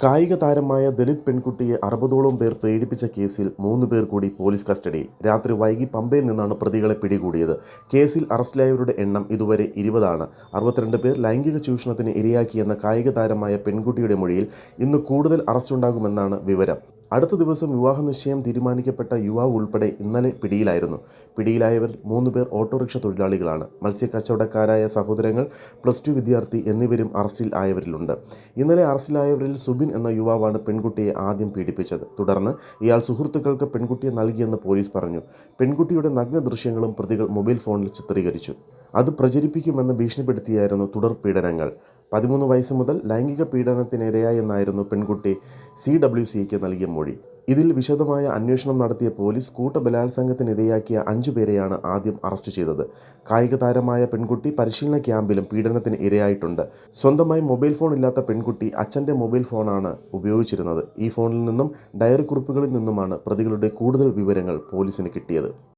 കായിക താരമായ ദലിത് പെൺകുട്ടിയെ 60ഓളം പേർ പീഡിപ്പിച്ച കേസിൽ 3 പേർ കൂടി പോലീസ് കസ്റ്റഡിയിൽ. രാത്രി വൈകി പമ്പയിൽ നിന്നാണ് പ്രതികളെ പിടികൂടിയത്. കേസിൽ അറസ്റ്റിലായവരുടെ എണ്ണം ഇതുവരെ 20 ആണ്. 62 പേർ ലൈംഗിക ചൂഷണത്തിന് ഇരയാക്കിയെന്ന കായിക താരമായ പെൺകുട്ടിയുടെ മൊഴിയിൽ ഇന്ന് കൂടുതൽ അറസ്റ്റുണ്ടാകുമെന്നാണ് വിവരം. അടുത്ത ദിവസം വിവാഹ നിശ്ചയം തീരുമാനിക്കപ്പെട്ട യുവാവ് ഉൾപ്പെടെ ഇന്നലെ പിടിയിലായിരുന്നു. പിടിയിലായവരിൽ 3 പേർ ഓട്ടോറിക്ഷ തൊഴിലാളികളാണ്. മത്സ്യക്കച്ചവടക്കാരായ സഹോദരങ്ങൾ, +2 വിദ്യാർത്ഥി എന്നിവരും അറസ്റ്റിൽ ആയവരിലുണ്ട്. ഇന്നലെ അറസ്റ്റിലായവരിൽ സുബിൻ എന്ന യുവാവാണ് പെൺകുട്ടിയെ ആദ്യം പീഡിപ്പിച്ചത്. തുടർന്ന് ഇയാൾ സുഹൃത്തുക്കൾക്ക് പെൺകുട്ടിയെ നൽകിയെന്ന് പോലീസ് പറഞ്ഞു. പെൺകുട്ടിയുടെ നഗ്ന ദൃശ്യങ്ങളും പ്രതികൾ മൊബൈൽ ഫോണിൽ ചിത്രീകരിച്ചു. അത് പ്രചരിപ്പിക്കുമെന്ന് ഭീഷണിപ്പെടുത്തിയായിരുന്നു തുടർ പീഡനങ്ങൾ. 13 വയസ്സ് മുതൽ ലൈംഗിക പീഡനത്തിനിരയായെന്നായിരുന്നു പെൺകുട്ടി CWCക്ക് നൽകിയ മൊഴി. ഇതിൽ വിശദമായ അന്വേഷണം നടത്തിയ പോലീസ് കൂട്ടബലാത്സംഗത്തിനിരയാക്കിയ 5 പേരെയാണ് ആദ്യം അറസ്റ്റ് ചെയ്തത്. കായിക താരമായ പെൺകുട്ടി പരിശീലന ക്യാമ്പിലും പീഡനത്തിന് ഇരയായിട്ടുണ്ട്. സ്വന്തമായി മൊബൈൽ ഫോൺ ഇല്ലാത്ത പെൺകുട്ടി അച്ഛൻ്റെ മൊബൈൽ ഫോണാണ് ഉപയോഗിച്ചിരുന്നത്. ഈ ഫോണിൽ നിന്നും ഡയറി കുറിപ്പുകളിൽ നിന്നുമാണ് പ്രതികളുടെ കൂടുതൽ വിവരങ്ങൾ പോലീസിന് കിട്ടിയത്.